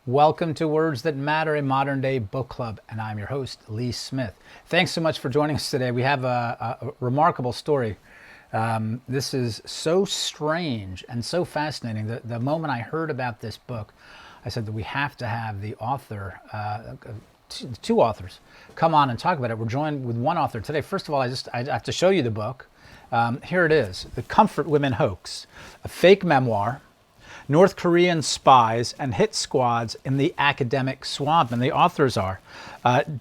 Welcome to Words That Matter, a modern day book club, and I'm your host, Lee Smith. Thanks so much for joining us today. We have a remarkable story. This is so strange and so fascinating. The moment I heard about this book, I said that we have to have the author, two authors, come on and talk about it. We're joined with one author today. First of all, I have to show you the book. Here it is, The Comfort Women Hoax, a fake memoir, North Korean spies and hit squads in the academic swamp. And the authors are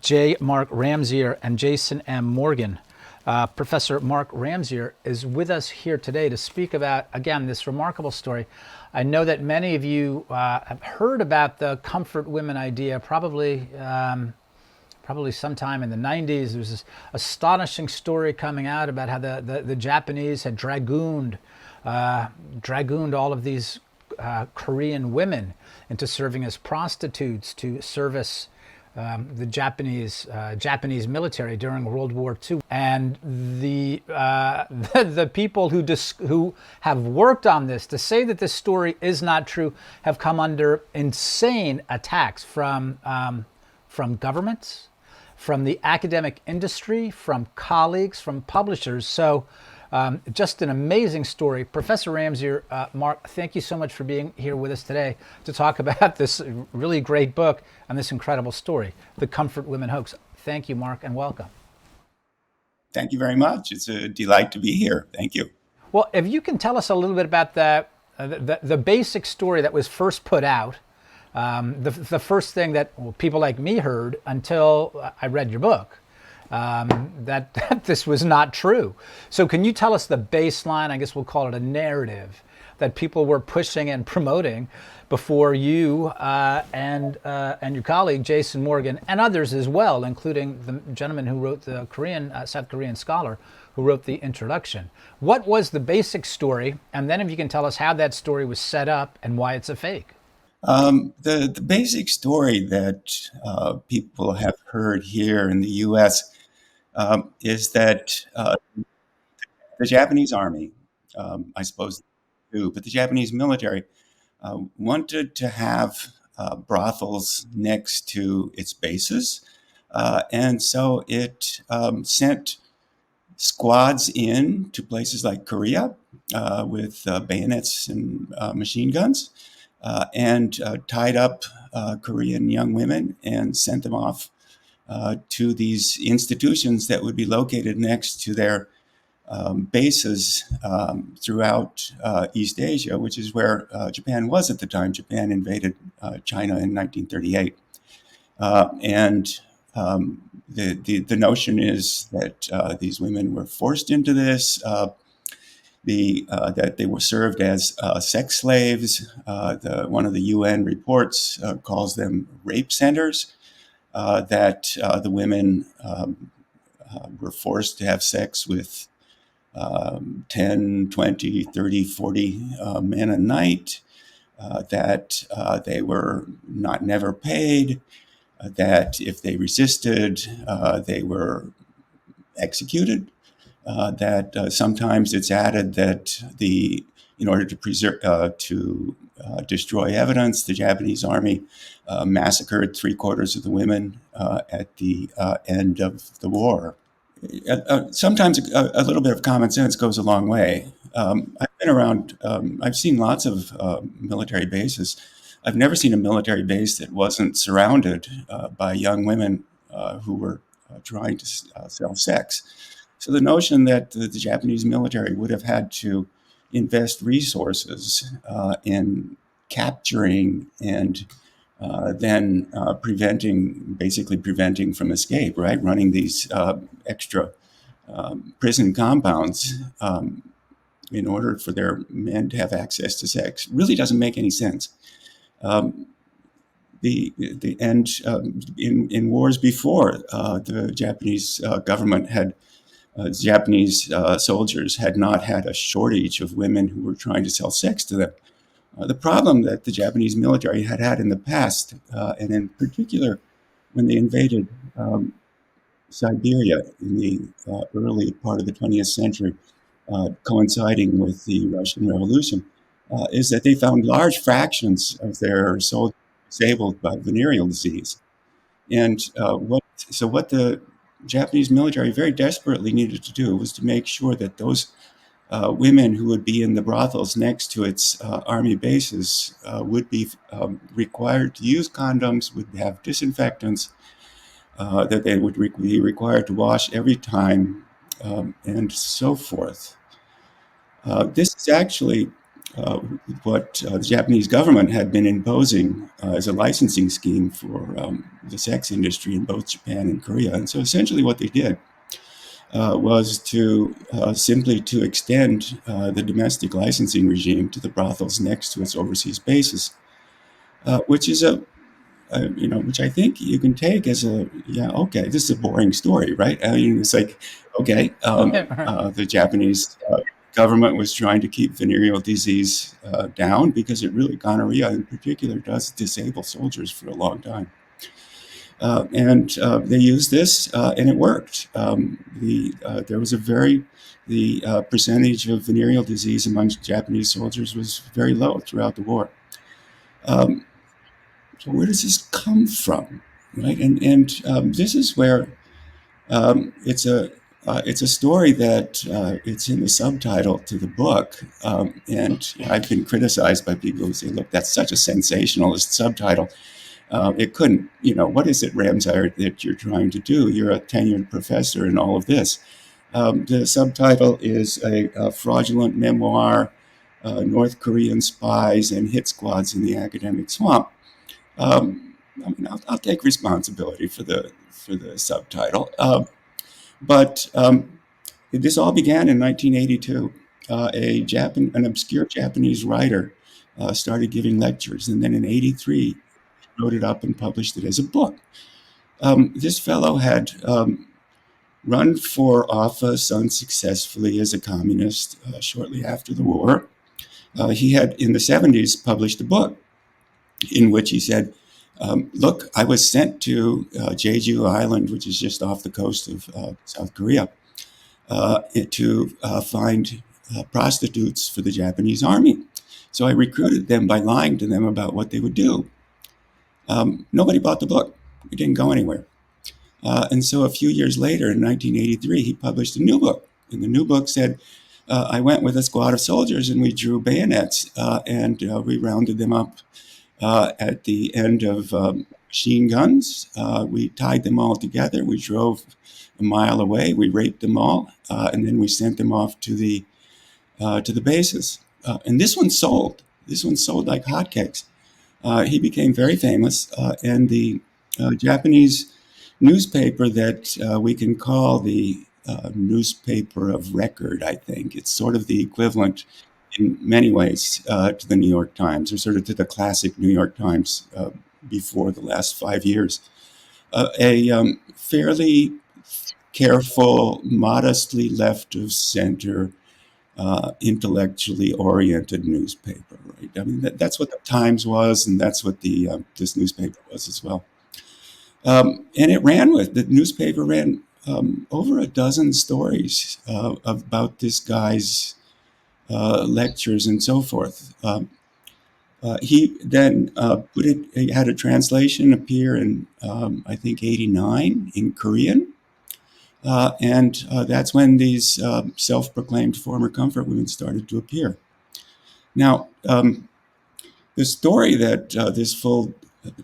J. Mark Ramseyer and Jason M. Morgan. Professor Mark Ramseyer is with us here today to speak about, again, this remarkable story. I know that many of you have heard about the comfort women idea, probably sometime in the 90s. There's this astonishing story coming out about how the Japanese had dragooned all of these Korean women into serving as prostitutes to service the Japanese military during World War II. And the people who have worked on this to say that this story is not true have come under insane attacks from governments, from the academic industry, from colleagues, from publishers. So just an amazing story. Professor Ramseyer, Mark, thank you so much for being here with us today to talk about this really great book and this incredible story, The Comfort Women Hoax. Thank you, Mark, and welcome. Thank you very much. It's a delight to be here. Thank you. Well, if you can tell us a little bit about the basic story that was first put out, the first thing that people like me heard until I read your book. That this was not true. So can you tell us the baseline, I guess we'll call it a narrative, that people were pushing and promoting before you and your colleague, Jason Morgan, and others as well, including the gentleman who wrote the South Korean scholar who wrote the introduction. What was the basic story? And then if you can tell us how that story was set up and why it's a fake. The basic story that people have heard here in the U.S. Is that the Japanese army, I suppose, too, but the Japanese military wanted to have brothels next to its bases. And so it sent squads in to places like Korea with bayonets and machine guns and tied up Korean young women and sent them off to these institutions that would be located next to their bases throughout East Asia, which is where Japan was at the time. Japan invaded China in 1938. And the notion is that these women were forced into this, that they were served as sex slaves. One of the UN reports calls them rape centers. That the women were forced to have sex with 10, 20, 30, 40 men a night, that they were never paid, that if they resisted, they were executed, that sometimes it's added that in order to destroy evidence, the Japanese army massacred 3/4 of the women at the end of the war. Sometimes a little bit of common sense goes a long way. I've been around, I've seen lots of military bases. I've never seen a military base that wasn't surrounded by young women who were trying to sell sex. So the notion that the Japanese military would have had to invest resources in capturing and then basically preventing from escape, right? Running these extra prison compounds in order for their men to have access to sex really doesn't make any sense. In wars before, the Japanese government had Japanese soldiers had not had a shortage of women who were trying to sell sex to them. The problem that the Japanese military had in the past, and in particular when they invaded Siberia in the early part of the 20th century, coinciding with the Russian Revolution, is that they found large fractions of their soldiers disabled by venereal disease. And what the Japanese military very desperately needed to do was to make sure that those women who would be in the brothels next to its army bases would be required to use condoms, would have disinfectants, that they would be required to wash every time, and so forth. This is actually what the Japanese government had been imposing as a licensing scheme for the sex industry in both Japan and Korea. And so essentially what they did was to simply to extend the domestic licensing regime to the brothels next to its overseas bases, which is which I think you can take as okay, this is a boring story, right? I mean, it's like, okay, the Japanese government was trying to keep venereal disease down because gonorrhea in particular does disable soldiers for a long time. And they used this, and it worked. There was the percentage of venereal disease among Japanese soldiers was very low throughout the war. So where does this come from, right? And this is where it's a story that it's in the subtitle to the book, and I've been criticized by people who say, "Look, that's such a sensationalist subtitle. It couldn't, what is it, Ramseyer, that you're trying to do? You're a tenured professor in all of this." The subtitle is a fraudulent memoir, North Korean spies and hit squads in the academic swamp. I mean, I'll take responsibility for the subtitle, but this all began in 1982. An obscure Japanese writer started giving lectures, and then in '83 wrote it up and published it as a book. This fellow had run for office unsuccessfully as a communist shortly after the war. He had, in the '70s, published a book in which he said, look, I was sent to Jeju Island, which is just off the coast of South Korea, to find prostitutes for the Japanese army. So I recruited them by lying to them about what they would do. Nobody bought the book. It didn't go anywhere. And so a few years later, in 1983, he published a new book. And the new book said, I went with a squad of soldiers and we drew bayonets and we rounded them up at the end of machine guns. We tied them all together. We drove a mile away. We raped them all. And then we sent them off to the bases. And this one sold. This one sold like hotcakes. He became very famous. And the Japanese newspaper that we can call the newspaper of record, I think. It's sort of the equivalent in many ways to the New York Times, or sort of to the classic New York Times before the last 5 years. A fairly careful, modestly left of center, intellectually oriented newspaper, right? I mean, that's what the Times was, and that's what this newspaper was as well. And the newspaper ran over a dozen stories about this guy's lectures and so forth. He then he had a translation appear in, I think, '89 in Korean. And that's when these self-proclaimed former comfort women started to appear. Now, the story that this fool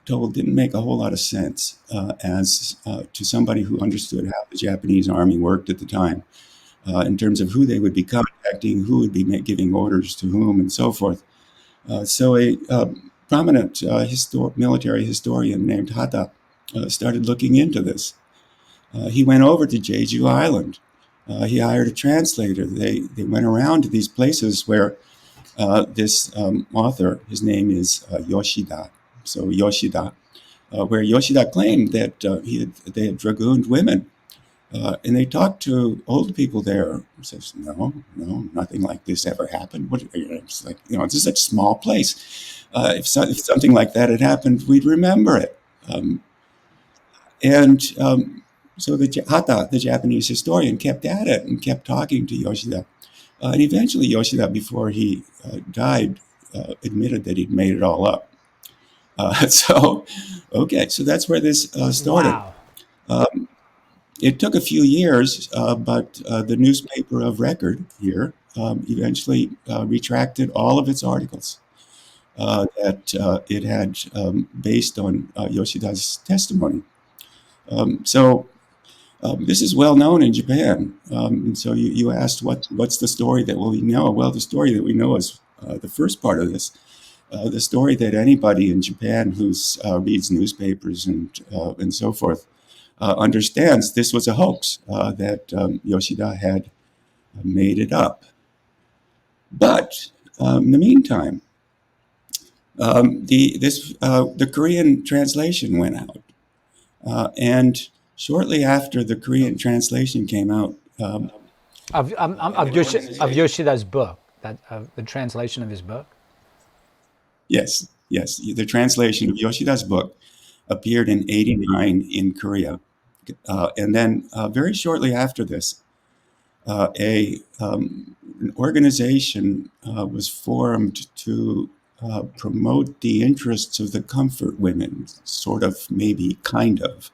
told didn't make a whole lot of sense as to somebody who understood how the Japanese army worked at the time, in terms of who they would be contacting, who would be giving orders to whom, and so forth. So a prominent military historian named Hata started looking into this. He went over to Jeju Island. He hired a translator. They went around to these places where this author, his name is Yoshida. So Yoshida, where Yoshida claimed that they had dragooned women. And they talked to old people there. He says, no, nothing like this ever happened. It's like, it's just such a small place. If something like that had happened, we'd remember it. So Hata, the Japanese historian, kept at it and kept talking to Yoshida. And eventually Yoshida, before he died, admitted that he'd made it all up. So, okay, so that's where this started. Wow. It took a few years, but the newspaper of record here eventually retracted all of its articles that it had based on Yoshida's testimony. This is well known in Japan. And so you asked what's the story that we know? Well, the story that we know is the first part of this. The story that anybody in Japan who reads newspapers and so forth understands this was a hoax, that Yoshida had made it up. But in the meantime, the Korean translation went out, and shortly after the Korean translation came out, Of Yoshida's book, that the translation of his book. yes, the translation of Yoshida's book appeared in '89 in Korea, and then very shortly after this, an organization was formed to promote the interests of the comfort women, sort of, maybe, kind of.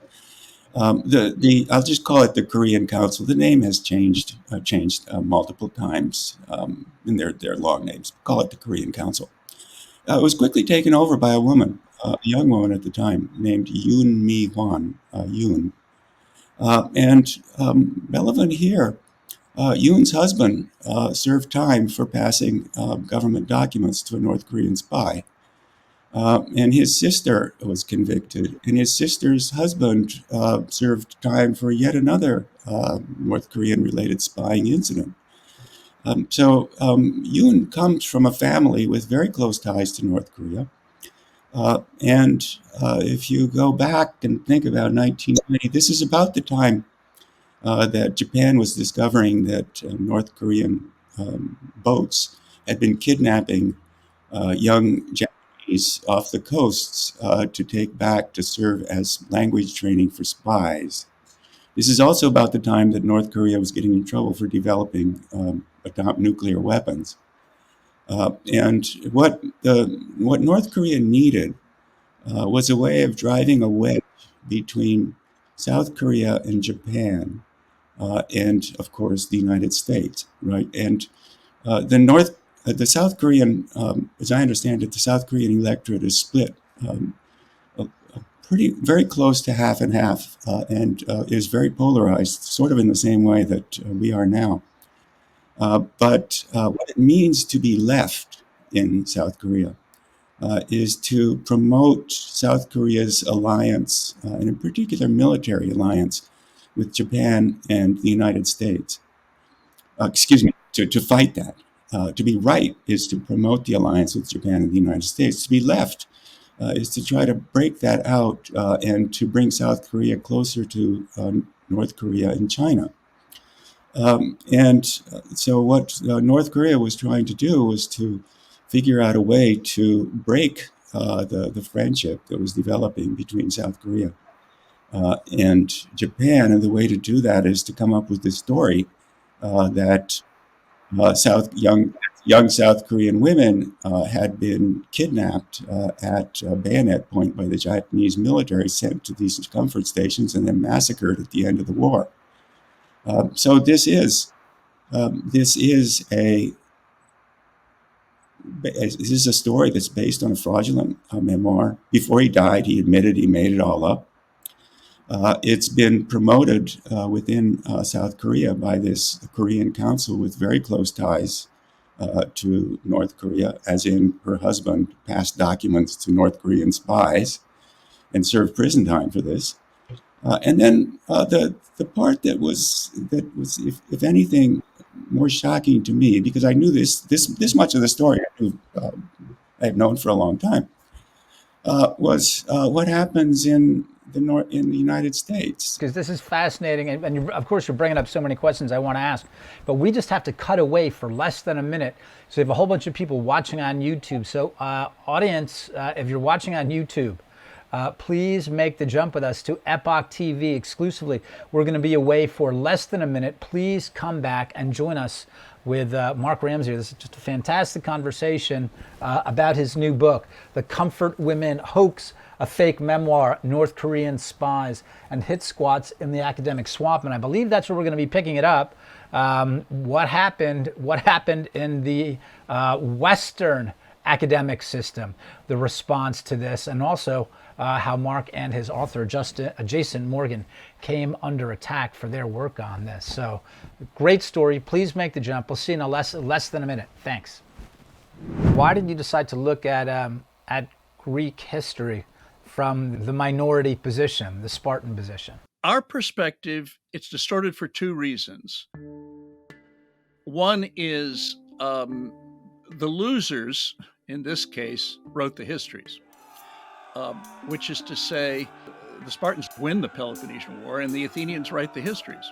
I'll just call it the Korean Council. The name has changed multiple times in their long names. Call it the Korean Council. It was quickly taken over by a woman, a young woman at the time, named Yoon Mi Hwan. Yoon. Relevant here, Yoon's husband served time for passing government documents to a North Korean spy. And his sister was convicted, and his sister's husband served time for yet another North Korean-related spying incident. Yoon comes from a family with very close ties to North Korea. If you go back and think about 1990, this is about the time that Japan was discovering that North Korean boats had been kidnapping young Japanese off the coasts to take back to serve as language training for spies. This is also about the time that North Korea was getting in trouble for developing nuclear weapons. And what North Korea needed was a way of driving a wedge between South Korea and Japan, and of course the United States, right? And the South Korean, as I understand it, the South Korean electorate is split very close to half and half, and is very polarized, sort of in the same way that we are now. But what it means to be left in South Korea is to promote South Korea's alliance, and in particular military alliance, with Japan and the United States. To fight that. To be right is to promote the alliance with Japan and the United States. To be left is to try to break that out and to bring South Korea closer to North Korea and China. So what North Korea was trying to do was to figure out a way to break the friendship that was developing between South Korea and Japan. And the way to do that is to come up with this story that young South Korean women had been kidnapped at bayonet point by the Japanese military, sent to these comfort stations, and then massacred at the end of the war. So this is a story that's based on a fraudulent memoir. Before he died, he admitted he made it all up. It's been promoted within South Korea by this Korean council with very close ties to North Korea, as in her husband passed documents to North Korean spies and served prison time for this. And then the part that was if anything, more shocking to me, because I knew this much of the story I have known for a long time, was what happens in the United States. Because this is fascinating, and of course you're bringing up so many questions I want to ask, but we just have to cut away for less than a minute. So we have a whole bunch of people watching on YouTube. So audience, if you're watching on YouTube, please make the jump with us to Epoch TV exclusively. We're going to be away for less than a minute. Please come back and join us with Mark Ramseyer. This is just a fantastic conversation about his new book, The Comfort Women Hoax, a fake memoir, North Korean spies and hit squats in the academic swamp. And I believe that's where we're going to be picking it up. What happened in the Western academic system, the response to this, and also how Mark and his author, Jason Morgan, came under attack for their work on this. So, great story. Please make the jump. We'll see you in less than a minute. Thanks. Why did you decide to look at Greek history from the minority position, the Spartan position? Our perspective, it's distorted for two reasons. One is the losers, in this case, wrote the histories, which is to say, the Spartans win the Peloponnesian War and the Athenians write the histories.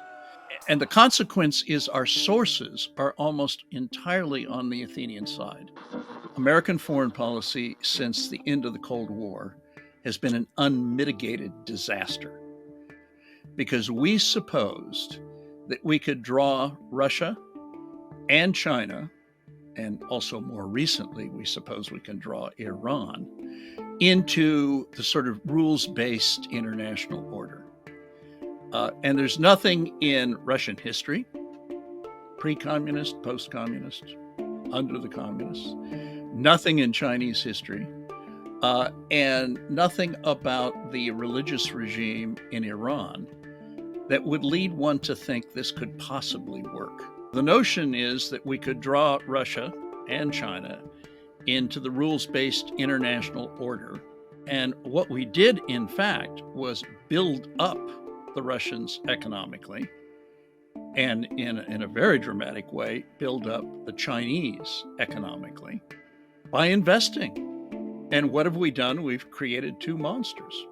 And the consequence is our sources are almost entirely on the Athenian side. American foreign policy since the end of the Cold War has been an unmitigated disaster because we supposed that we could draw Russia and China, and also more recently, we suppose we can draw Iran, into the sort of rules-based international order. And there's nothing in Russian history, pre-communist, post-communist, under the communists, nothing in Chinese history, and nothing about the religious regime in Iran that would lead one to think this could possibly work. The notion is that we could draw Russia and China into the rules-based international order. And what we did, in fact, was build up the Russians economically, and in a very dramatic way, build up the Chinese economically by investing. And what have we done? We've created two monsters.